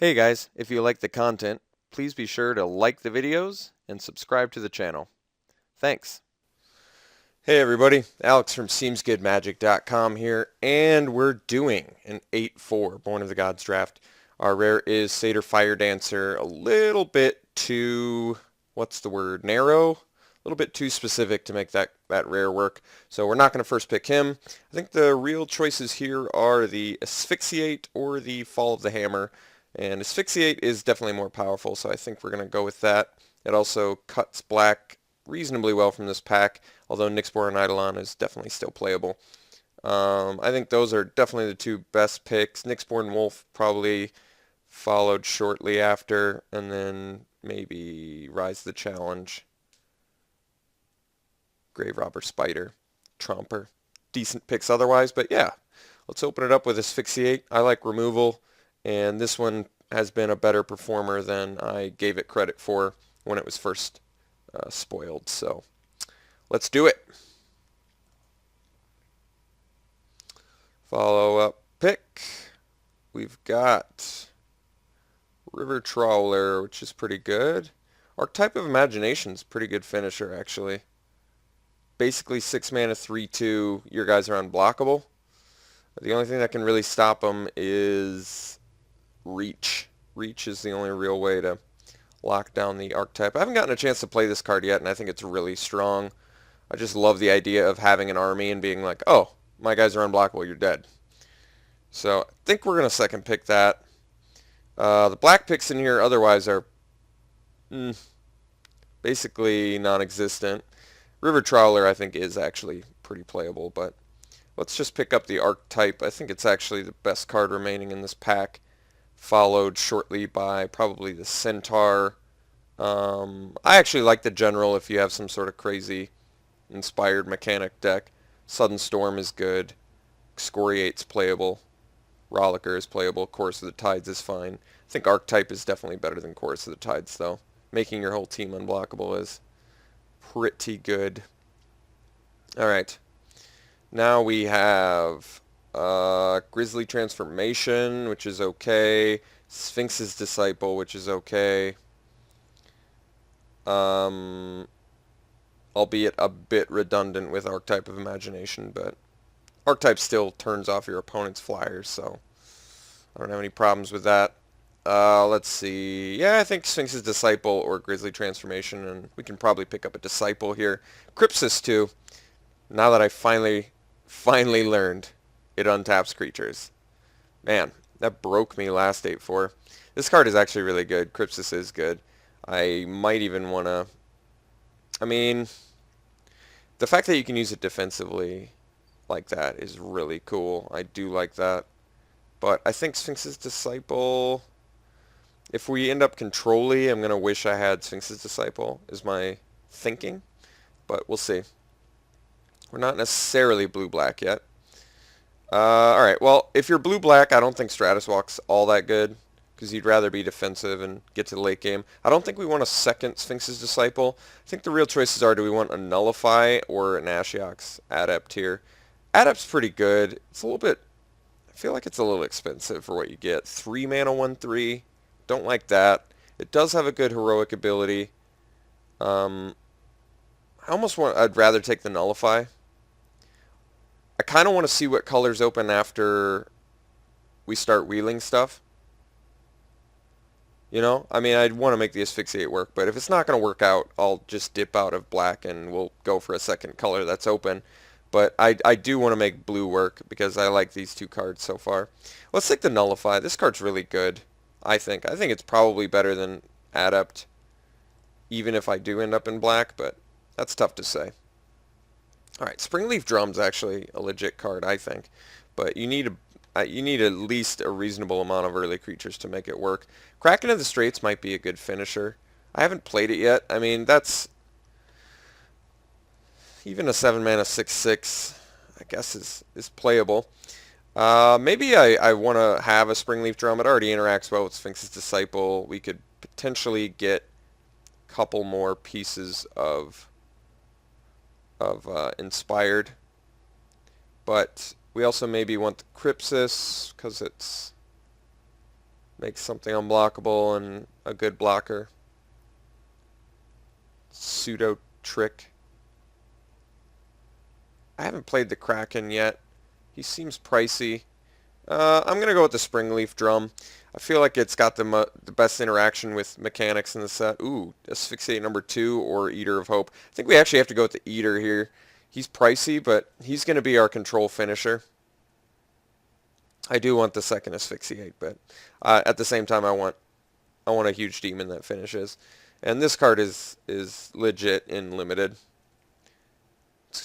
Hey guys, if you like the content, please be sure to like the videos and subscribe to the channel. Thanks. Hey everybody, Alex from SeemsGoodMagic.com here, and we're doing an 8-4 Born of the Gods draft. Our rare is Satyr Fire Dancer, a little bit too, what's the word, narrow? A little bit too specific to make that rare work. So we're not going to first pick him. I think the real choices here are the Asphyxiate or the Fall of the Hammer. And Asphyxiate is definitely more powerful, so I think we're going to go with that. It also cuts black reasonably well from this pack, although Nyxbor and Eidolon is definitely still playable. I think those are definitely the two best picks. Nyxborn Wolf probably followed shortly after, and then maybe Rise of the Challenge, Grave Robber Spider, Tromper. Decent picks otherwise, but yeah. Let's open it up with Asphyxiate. I like removal, and this one has been a better performer than I gave it credit for when it was first spoiled. So let's do it. Follow up pick. We've got River Trawler, which is pretty good. Archetype of Imagination's pretty good finisher, actually. Basically 6 mana, 3/2. Your guys are unblockable. The only thing that can really stop them is Reach. Reach is the only real way to lock down the archetype. I haven't gotten a chance to play this card yet, and I think it's really strong. I just love the idea of having an army and being like, oh, my guys are unblockable, you're dead. So I think we're going to second pick that. The black picks in here otherwise are basically non-existent. River Trawler I think is actually pretty playable, but let's just pick up the archetype. I think it's actually the best card remaining in this pack, followed shortly by probably the Centaur. I actually like the General if you have some sort of crazy inspired mechanic deck. Sudden Storm is good. Excoriate's playable. Rollicker is playable. Chorus of the Tides is fine. I think Archetype is definitely better than Chorus of the Tides, though. Making your whole team unblockable is pretty good. Alright. Now we have Grizzly Transformation, which is okay. Sphinx's Disciple, which is okay. Albeit a bit redundant with Archetype of Imagination, but Archetype still turns off your opponent's flyers, so I don't have any problems with that. Let's see. Yeah, I think Sphinx's Disciple or Grizzly Transformation, and we can probably pick up a Disciple here. Crypsis, too. Now that I finally learned it untaps creatures. Man, that broke me last 8-4. This card is actually really good. Crypsis is good. I might even want to... I mean, the fact that you can use it defensively like that is really cool. I do like that. But I think Sphinx's Disciple... If we end up controlly, I'm going to wish I had Sphinx's Disciple, is my thinking. But we'll see. We're not necessarily blue-black yet. Alright, well, if you're blue-black, I don't think Stratus Walk's all that good, because you'd rather be defensive and get to the late game. I don't think we want a second Sphinx's Disciple. I think the real choices are, do we want a Nullify or an Ashiok's Adept here? Adept's pretty good. It's a little bit... I feel like it's a little expensive for what you get. 3 mana, 1/3. Don't like that. It does have a good heroic ability. I'd rather take the Nullify. I kind of want to see what colors open after we start wheeling stuff. You know? I mean, I'd want to make the Asphyxiate work, but if it's not going to work out, I'll just dip out of black and we'll go for a second color that's open. But I do want to make blue work because I like these two cards so far. Let's take the Nullify. This card's really good, I think. I think it's probably better than Adept, even if I do end up in black, but that's tough to say. Alright, Springleaf Drum's actually a legit card, I think. But you need at least a reasonable amount of early creatures to make it work. Kraken of the Straits might be a good finisher. I haven't played it yet. I mean, that's... Even a 7 mana 6/6, I guess, is playable. Maybe I want to have a Springleaf Drum. It already interacts well with Sphinx's Disciple. We could potentially get a couple more pieces of Inspired. But we also maybe want the Crypsis, because it's Makes something unblockable and a good blocker. Pseudo trick. I haven't played the Kraken yet. He seems pricey. I'm going to go with the Springleaf Drum. I feel like it's got the best interaction with mechanics in the set. Ooh, Asphyxiate number 2 or Eater of Hope. I think we actually have to go with the Eater here. He's pricey, but he's going to be our control finisher. I do want the second Asphyxiate, but at the same time I want a huge demon that finishes. And this card is legit in limited.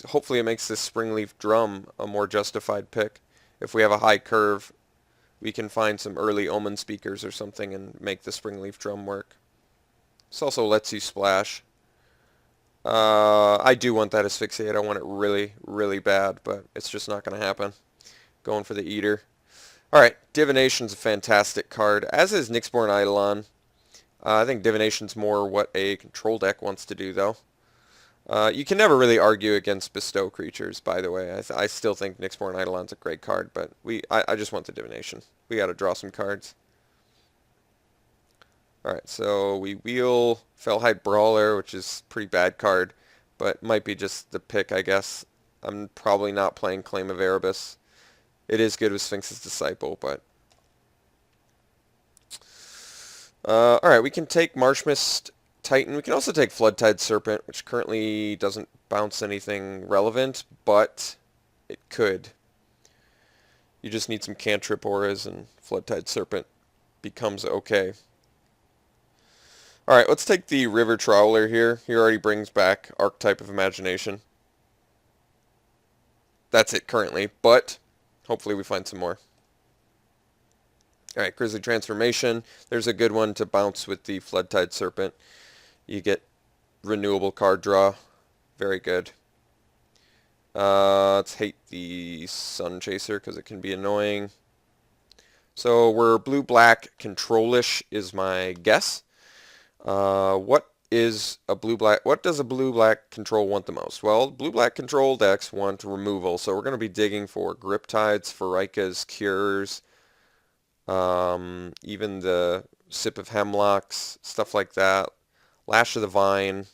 Hopefully it makes this Springleaf Drum a more justified pick. If we have a high curve, we can find some early Omen Speakers or something and make the Springleaf Drum work. This also lets you splash. I do want that Asphyxiate. I want it really, really bad, but it's just not going to happen. Going for the Eater. Alright, Divination's a fantastic card, as is Nyxborn Eidolon. I think Divination's more what a control deck wants to do, though. You can never really argue against Bestow creatures, by the way. I still think Nyxborn Eidolon's a great card, but I just want the Divination. We got to draw some cards. Alright, so we wheel Fellhide Brawler, which is a pretty bad card, but might be just the pick, I guess. I'm probably not playing Claim of Erebus. It is good with Sphinx's Disciple, but... Alright, we can take Marshmist Titan. We can also take Floodtide Serpent, which currently doesn't bounce anything relevant, but it could. You just need some cantrip auras, and Floodtide Serpent becomes okay. Alright, let's take the River Trawler here. He already brings back Archetype of Imagination. That's it currently, but... hopefully we find some more. Alright, Grizzly Transformation. There's a good one to bounce with the Floodtide Serpent. You get renewable card draw. Very good. Let's hate the Sun Chaser because it can be annoying. So we're blue-black control-ish is my guess. What does a blue-black control want the most? Well, blue-black control decks want removal, so we're going to be digging for Griptides, Pharaikas, Cures, even the Sip of Hemlocks, stuff like that. Lash of the Vine,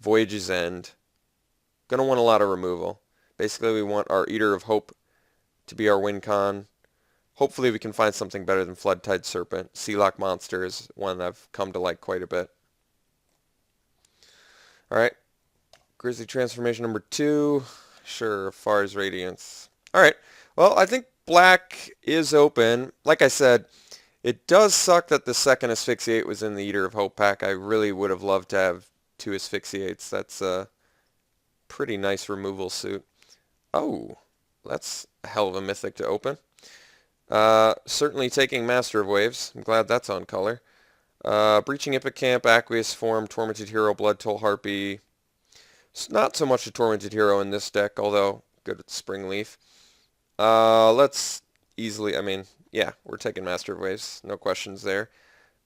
Voyage's End. Going to want a lot of removal. Basically, we want our Eater of Hope to be our win con. Hopefully we can find something better than Floodtide Serpent. Sealock Monster is one I've come to like quite a bit. Alright. Grizzly Transformation number 2. Sure, Far's Radiance. Alright. Well, I think black is open. Like I said, it does suck that the second Asphyxiate was in the Eater of Hope pack. I really would have loved to have 2 Asphyxiates. That's a pretty nice removal suit. Oh, that's a hell of a mythic to open. Certainly taking Master of Waves. I'm glad that's on color. Breaching Hippocamp, Aqueous Form, Tormented Hero, Blood Toll Harpy. It's not so much a Tormented Hero in this deck, although good at Springleaf. Let's easily, yeah, we're taking Master of Waves. No questions there.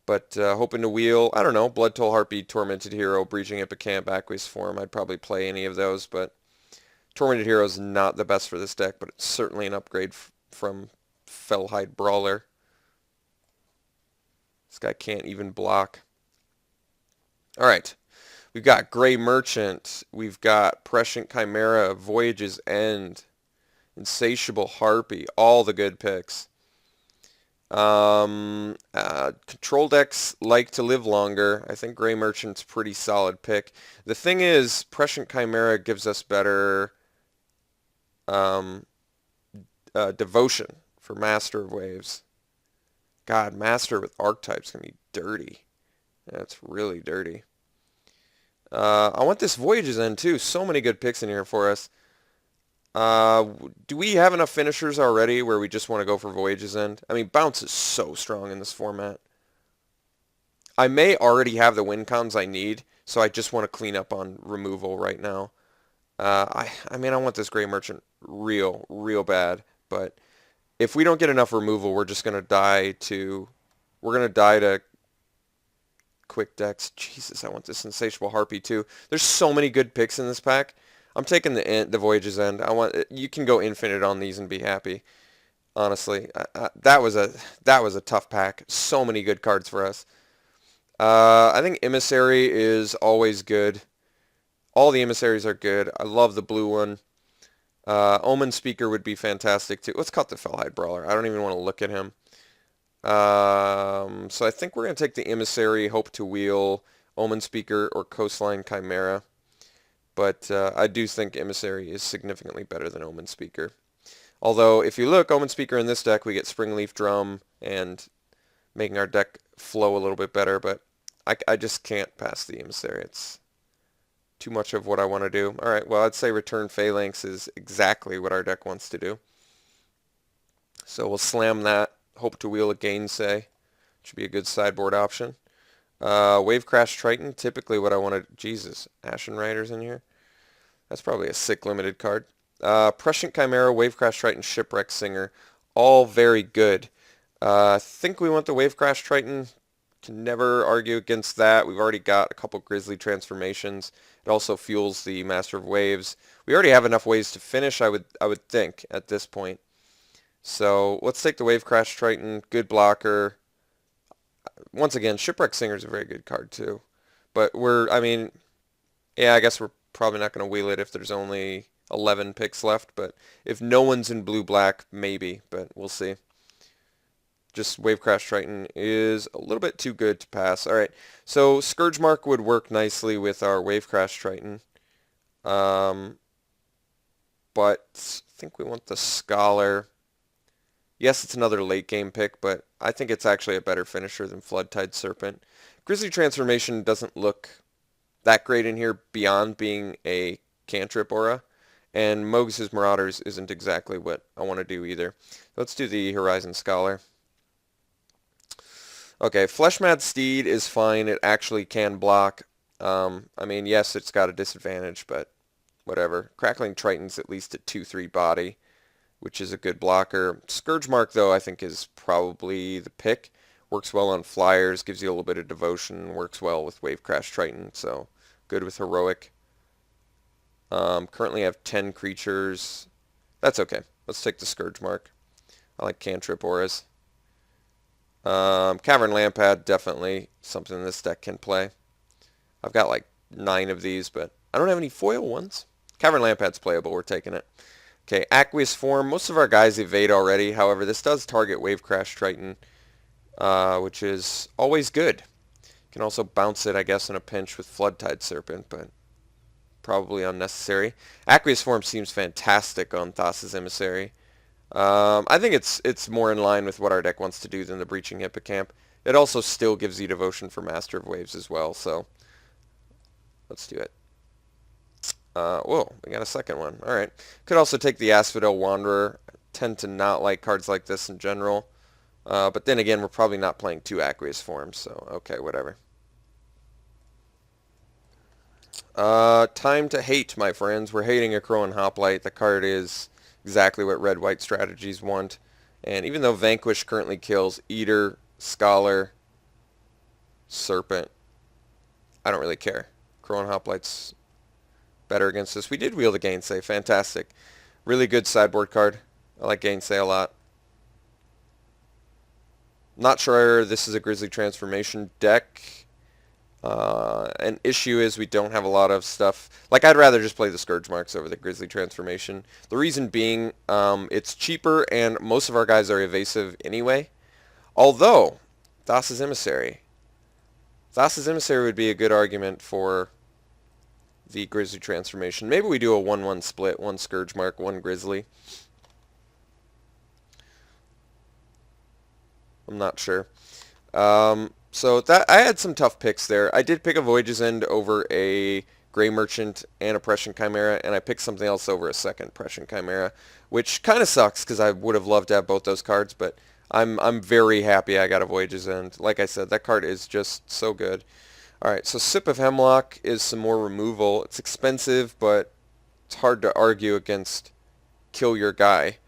But hoping to wheel, I don't know, Blood Toll Harpy, Tormented Hero, Breaching Hippocamp, Aqueous Form. I'd probably play any of those, but Tormented Hero is not the best for this deck, but it's certainly an upgrade from Fellhide Brawler. This guy can't even block. Alright. We've got Grey Merchant. We've got Prescient Chimera, Voyage's End, Insatiable Harpy. All the good picks. Control decks like to live longer. I think Grey Merchant's pretty solid pick. The thing is, Prescient Chimera gives us better devotion for Master of Waves. God, Master with Archetype's going to be dirty. That's really dirty. I want this Voyage's End too. So many good picks in here for us. Do we have enough finishers already where we just want to go for Voyage's End? Bounce is so strong in this format. I may already have the win cons I need, so I just want to clean up on removal right now. I want this Grey Merchant real bad, but if we don't get enough removal, we're just going to die to... we're going to die to quick decks. Jesus, I want this Insatiable Harpy too. There's so many good picks in this pack. I'm taking the Voyage's End. You can go infinite on these and be happy. honestly. That was a tough pack. So many good cards for us. I think Emissary is always good. All the emissaries are good. I love the blue one. Omen Speaker would be fantastic too. Let's cut the Fellhide Brawler. I don't even want to look at him. So I think we're going to take the Emissary, Hope to Wheel, Omen Speaker, or Coastline Chimera. But I do think Emissary is significantly better than Omen Speaker. Although, if you look, Omen Speaker in this deck, we get Springleaf Drum and making our deck flow a little bit better. But I just can't pass the Emissary. It's too much of what I want to do. All right, well, I'd say Return Phalanx is exactly what our deck wants to do. So we'll slam that. Hope to Wheel a Gainsay. Should be a good sideboard option. Wave Crash Triton, typically what I want to... Jesus, Ashen Riders in here. That's probably a sick limited card. Prescient Chimera, Wave Crash Triton, Shipwreck Singer. All very good. I think we want the Wave Crash Triton. Can never argue against that. We've already got a couple Grizzly transformations. It also fuels the Master of Waves. We already have enough ways to finish, I would think, at this point. So let's take the Wave Crash Triton. Good blocker. Once again, Shipwreck Singer is a very good card too. But yeah, I guess we're probably not going to wheel it if there's only 11 picks left. But if no one's in blue-black, maybe. But we'll see. Just Wave Crash Triton is a little bit too good to pass. All right, so Scourge Mark would work nicely with our Wave Crash Triton. But I think we want the Scholar. Yes, it's another late game pick, but I think it's actually a better finisher than Floodtide Serpent. Grizzly Transformation doesn't look that great in here beyond being a cantrip aura. And Mogus' Marauders isn't exactly what I want to do either. Let's do the Horizon Scholar. Okay, Fleshmad Steed is fine. It actually can block. Yes, it's got a disadvantage, but whatever. Crackling Triton's at least a 2-3 body, which is a good blocker. Scourge Mark, though, I think is probably the pick. Works well on flyers, gives you a little bit of devotion, works well with Wave Crash Triton, so good with Heroic. Currently have 10 creatures. That's okay. Let's take the Scourge Mark. I like cantrip auras. Cavern Lampad, definitely something this deck can play. I've got like 9 of these, but I don't have any foil ones. Cavern Lampad's playable. We're taking it. Okay, Aqueous Form. Most of our guys evade already. However, this does target Wave Crash Triton, which is always good. You can also bounce it, I guess, in a pinch with Floodtide Serpent, but probably unnecessary. Aqueous Form seems fantastic on Thassa's Emissary. I think it's more in line with what our deck wants to do than the Breaching Hippocamp. It also still gives you devotion for Master of Waves as well, so let's do it. Whoa, we got a second one. Alright. Could also take the Asphodel Wanderer. I tend to not like cards like this in general. But then again, we're probably not playing 2 Aqueous Forms, so okay, whatever. Time to hate, my friends. We're hating a Crow and Hoplite. The card is exactly what red-white strategies want. And even though Vanquish currently kills Eater, Scholar, Serpent, I don't really care. Crow and Hoplite's better against this. We did wheel the Gainsay. Fantastic. Really good sideboard card. I like Gainsay a lot. Not sure this is a Grizzly Transformation deck. An issue is we don't have a lot of stuff. Like, I'd rather just play the Scourge Marks over the Grizzly Transformation. The reason being, it's cheaper and most of our guys are evasive anyway. Although, Thassa's Emissary. Thassa's Emissary would be a good argument for the Grizzly Transformation. Maybe we do a 1-1 split. 1 Scourge Mark, 1 Grizzly. I'm not sure. So that I had some tough picks there. I did pick a Voyage's End over a Grey Merchant and a Prescient Chimera, and I picked something else over a second Prescient Chimera, which kind of sucks because I would have loved to have both those cards, but I'm very happy I got a Voyage's End. Like I said, that card is just so good. Alright, so Sip of Hemlock is some more removal. It's expensive, but it's hard to argue against Kill Your Guy.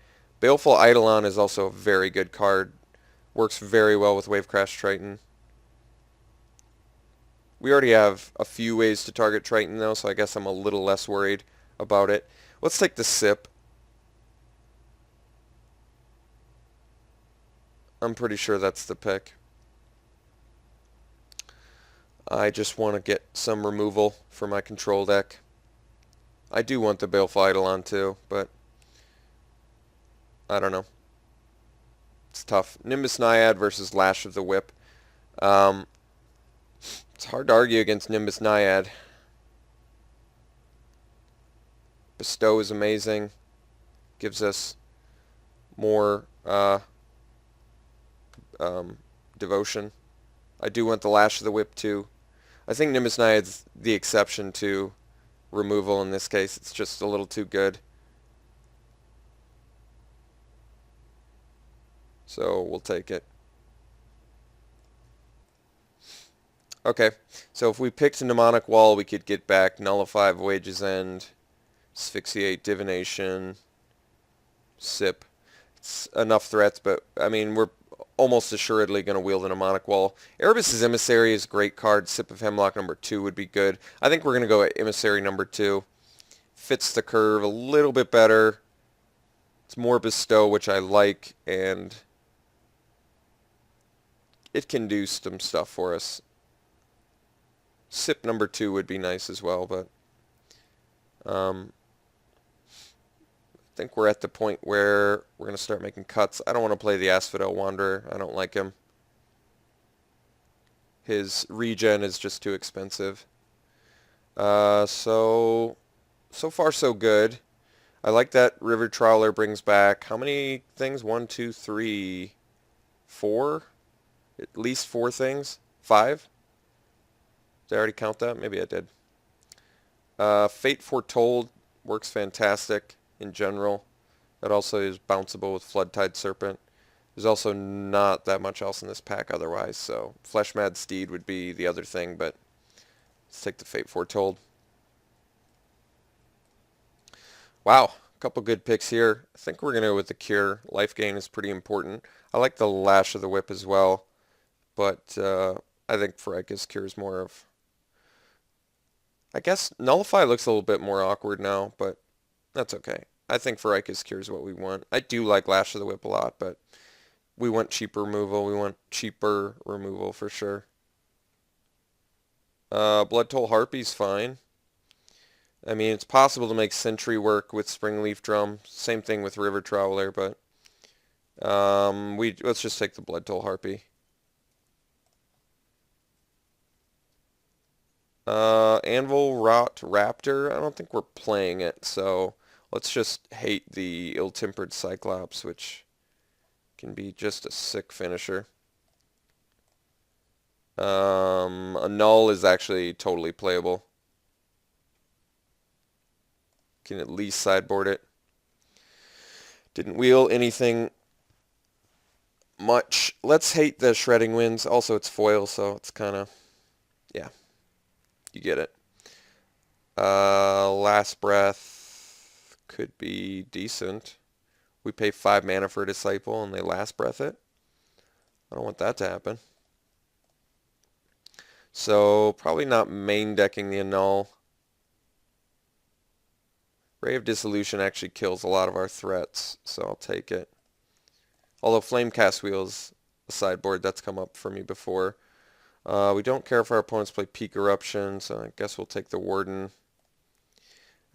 Baleful Eidolon is also a very good card. Works very well with Wave Crash Triton. We already have a few ways to target Triton though, so I guess I'm a little less worried about it. Let's take the Sip. I'm pretty sure that's the pick. I just want to get some removal for my control deck. I do want the Baleful Eidolon too, but I don't know. It's tough. Nimbus Naiad versus Lash of the Whip. It's hard to argue against Nimbus Naiad. Bestow is amazing. Gives us more devotion. I do want the Lash of the Whip too. I think Nimbus Naiad's the exception to removal in this case. It's just a little too good. So we'll take it. Okay, so if we picked a Mnemonic Wall, we could get back Nullify, Voyage's End, Asphyxiate, Divination, Sip. It's enough threats, but I mean, we're almost assuredly going to wield a Mnemonic Wall. Erebus' Emissary is a great card. Sip of Hemlock number 2 would be good. I think we're going to go at Emissary number 2. Fits the curve a little bit better. It's more Bestow, which I like, and it can do some stuff for us. Sip number 2 would be nice as well, but I think we're at the point where we're going to start making cuts. I don't want to play the Asphodel Wanderer. I don't like him. His regen is just too expensive. So far so good. I like that River Trawler brings back, how many things? 1, 2, 3, 4? At least 4 things? 5? Did I already count that? Maybe I did. Fate Foretold works fantastic in general. That also is bounceable with Floodtide Serpent. There's also not that much else in this pack otherwise, so Fleshmad Steed would be the other thing, but let's take the Fate Foretold. Wow, a couple good picks here. I think we're going to go with the Cure. Life gain is pretty important. I like the Lash of the Whip as well, but I think Pharika's Cure is more of... I guess Nullify looks a little bit more awkward now, but that's okay. I think Pharika's Cure is what we want. I do like Lash of the Whip a lot, but we want cheaper removal. We want cheaper removal for sure. Blood Toll Harpy's fine. I mean, it's possible to make Sentry work with Springleaf Drum. Same thing with River Trawler, but let's just take the Blood Toll Harpy. Anvil Rot Raptor, I don't think we're playing it, so let's just hate the Ill-Tempered Cyclops, which can be just a sick finisher. A Null is actually totally playable. Can at least sideboard it. Didn't wheel anything much. Let's hate the Shredding Winds. Also, it's foil, so it's kind of, yeah, you get it. Last Breath could be decent. We pay 5 mana for a Disciple, and they Last Breath it. I don't want that to happen. So, probably not main decking the Annul. Ray of Dissolution actually kills a lot of our threats, so I'll take it. Although Flamecast Wheel is a sideboard that's come up for me before. We don't care if our opponents play Peak Eruption, so I guess we'll take the Warden.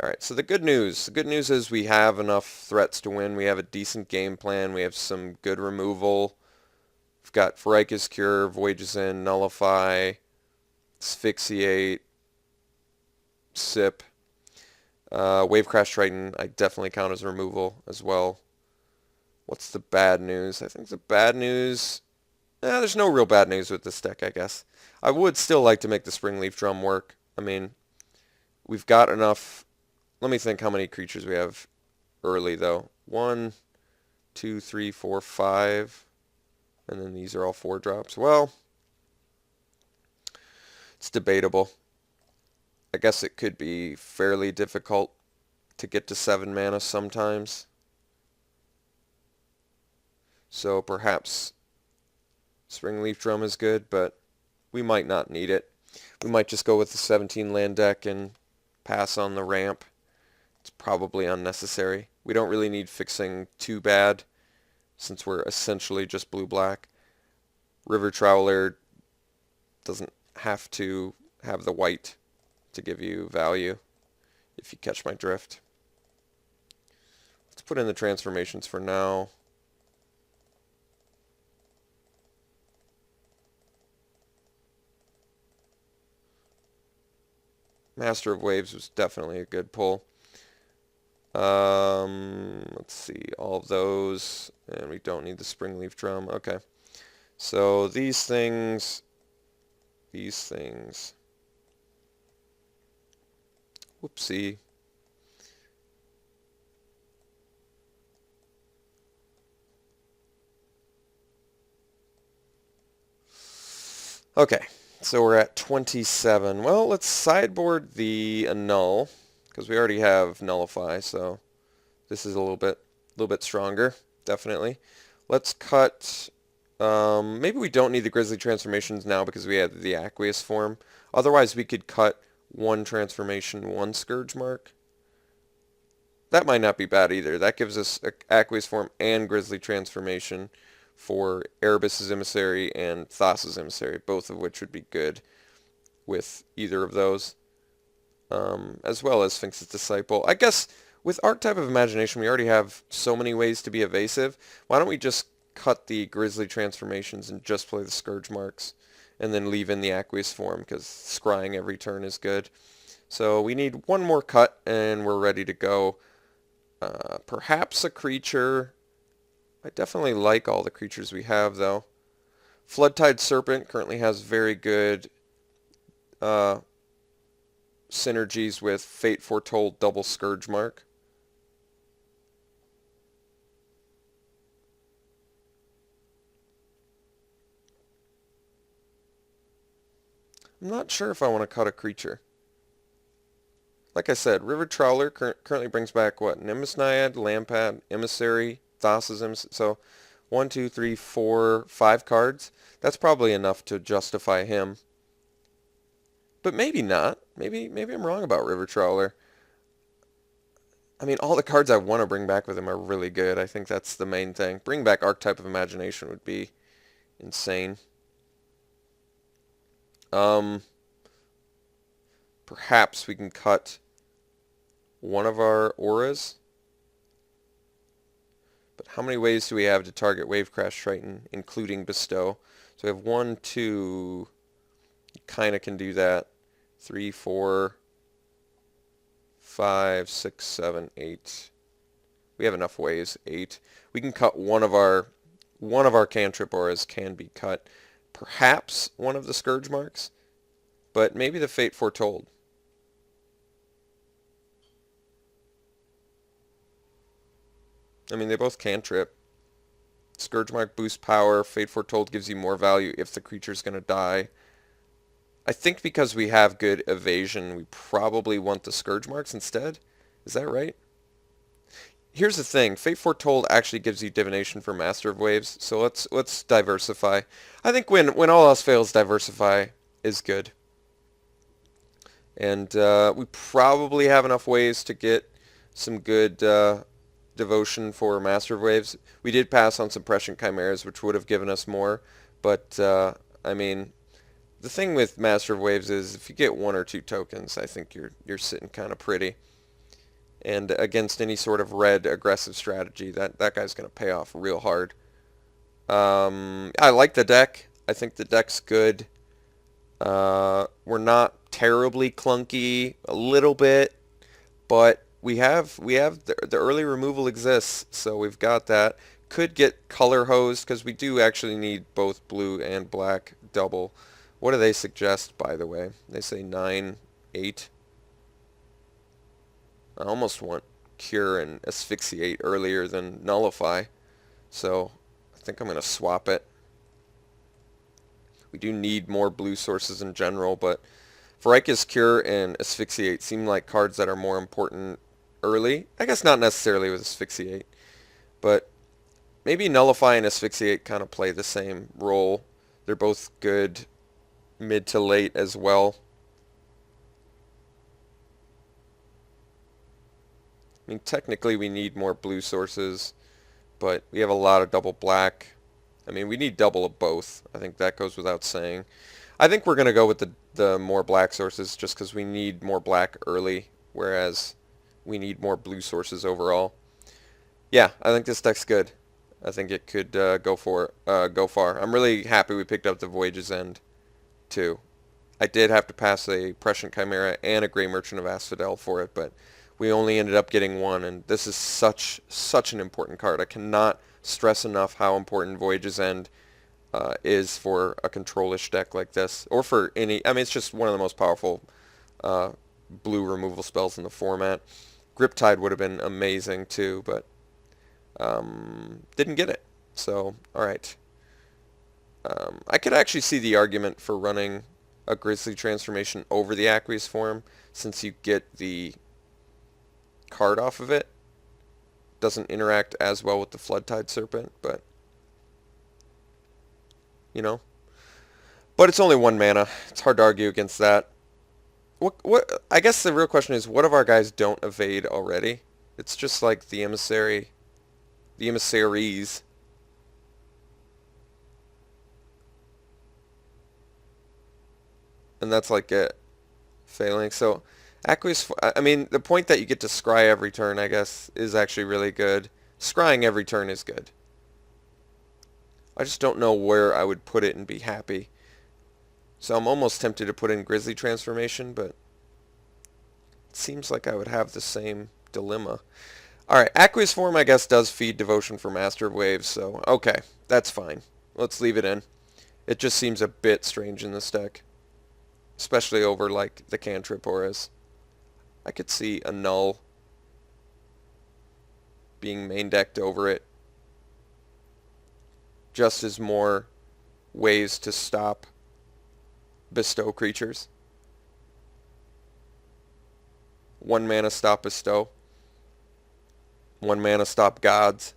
Alright, so the good news is we have enough threats to win. We have a decent game plan. We have some good removal. We've got Pharika's Cure, Voyage's End, Nullify, Asphyxiate, Sip. Wavecrash Triton, I definitely count as removal as well. What's the bad news? I think the bad news... there's no real bad news with this deck, I guess. I would still like to make the Springleaf Drum work. I mean, we've got enough... Let me think how many creatures we have early, though. 1, 2, 3, 4, 5. And then these are all 4 drops. Well, it's debatable. I guess it could be fairly difficult to get to 7 mana sometimes. So perhaps Springleaf Drum is good, but we might not need it. We might just go with the 17 land deck and pass on the ramp. It's probably unnecessary. We don't really need fixing too bad. since we're essentially just blue-black. River Traveler doesn't have to have the white to give you value, if you catch my drift. Let's put in the transformations for now. Master of Waves was definitely a good pull. Let's see, all of those, and we don't need the Springleaf Drum. Okay, so these things, whoopsie. Okay, so we're at 27. Well, let's sideboard the Annul, because we already have Nullify, so this is a little bit stronger, definitely. Let's cut, maybe we don't need the Grizzly transformations now because we have the Aqueous form. Otherwise, we could cut one transformation, one Scourge Mark. That might not be bad either. That gives us Aqueous form and Grizzly transformation for Erebus' Emissary and Thassa's Emissary, both of which would be good with either of those, as well as Sphinx's Disciple. I guess with Archetype of Imagination, we already have so many ways to be evasive. Why don't we just cut the Grizzly transformations and just play the Scourge Marks, and then leave in the Aqueous form, because scrying every turn is good. So we need one more cut, and we're ready to go. Perhaps a creature. I definitely like all the creatures we have, though. Floodtide Serpent currently has very good synergies with Fate Foretold double Scourge Mark. I'm not sure if I want to cut a creature. Like I said, River Trawler currently brings back, what, Nimbus Naiad, Lampad, Emissary, Thassa's Emissary. So 1, 2, 3, 4, 5 cards. That's probably enough to justify him. But maybe not. Maybe I'm wrong about River Trawler. I mean, all the cards I want to bring back with him are really good. I think that's the main thing. Bring back Archetype of Imagination would be insane. Perhaps we can cut one of our auras. But how many ways do we have to target Wavecrash Triton, including Bestow? So we have 1, 2, kind of can do that. 3, 4, 5, 6, 7, 8. We have enough ways. 8. We can cut one of our cantrip auras can be cut. Perhaps one of the Scourge Marks, but maybe the Fate Foretold. I mean, they both cantrip. Scourge Mark boosts power. Fate Foretold gives you more value if the creature's going to die. I think because we have good evasion, we probably want the Scourge Marks instead. Is that right? Here's the thing. Fate Foretold actually gives you divination for Master of Waves, so let's diversify. I think when all else fails, diversify is good. And we probably have enough ways to get some good devotion for Master of Waves. We did pass on some Prescient Chimeras, which would have given us more, but I mean, the thing with Master of Waves is if you get 1 or 2 tokens, I think you're sitting kind of pretty. And against any sort of red aggressive strategy, that guy's going to pay off real hard. I like the deck. I think the deck's good. We're not terribly clunky, a little bit, but we have the early removal exists, so we've got that. Could get color hosed because we do actually need both blue and black double. What do they suggest, by the way? They say 9, 8. I almost want Cure and Asphyxiate earlier than Nullify, so I think I'm going to swap it. We do need more blue sources in general, but Pharykis Cure and Asphyxiate seem like cards that are more important early. I guess not necessarily with Asphyxiate, but maybe Nullify and Asphyxiate kind of play the same role. They're both good mid to late as well. I mean, technically we need more blue sources, but we have a lot of double black. I mean, we need double of both. I think that goes without saying. I think we're going to go with the more black sources just because we need more black early, whereas we need more blue sources overall. Yeah, I think this deck's good. I think it could go far. I'm really happy we picked up the Voyage's End, too. I did have to pass a Prescient Chimera and a Grey Merchant of Asphodel for it, but we only ended up getting one, and this is such an important card. I cannot stress enough how important Voyage's End is for a control-ish deck like this, or for any. I mean, it's just one of the most powerful blue removal spells in the format. Griptide would have been amazing too, but didn't get it. So, all right. I could actually see the argument for running a Grizzly transformation over the Aqueous form, since you get the card off of it. Doesn't interact as well with the Floodtide Serpent, but you know. But it's only 1 mana. It's hard to argue against that. What I guess the real question is, what of our guys don't evade already? It's just like the emissaries, and that's like it. Failing. So Aqueous, I mean, the point that you get to scry every turn, I guess, is actually really good. Scrying every turn is good. I just don't know where I would put it and be happy. So I'm almost tempted to put in Grizzly Transformation, but it seems like I would have the same dilemma. Alright, Aqueous form, I guess, does feed Devotion for Master of Waves, so okay, that's fine. Let's leave it in. It just seems a bit strange in this deck, especially over, like, the cantrip auras. I could see a Null being main decked over it, just as more ways to stop bestow creatures. 1 mana stop bestow. 1 mana stop gods.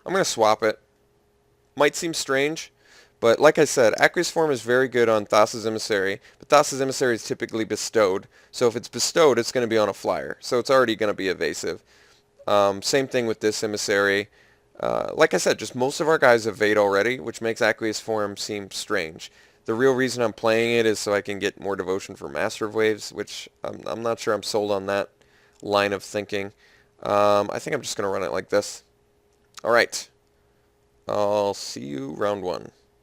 I'm going to swap it. Might seem strange, but like I said, Aqueous form is very good on Thassa's Emissary, but Thassa's Emissary is typically bestowed, so if it's bestowed, it's going to be on a flyer, so it's already going to be evasive. Same thing with this Emissary. Like I said, just most of our guys evade already, which makes Aqueous form seem strange. The real reason I'm playing it is so I can get more Devotion for Master of Waves, which I'm not sure I'm sold on that line of thinking. I think I'm just going to run it like this. Alright. I'll see you round 1.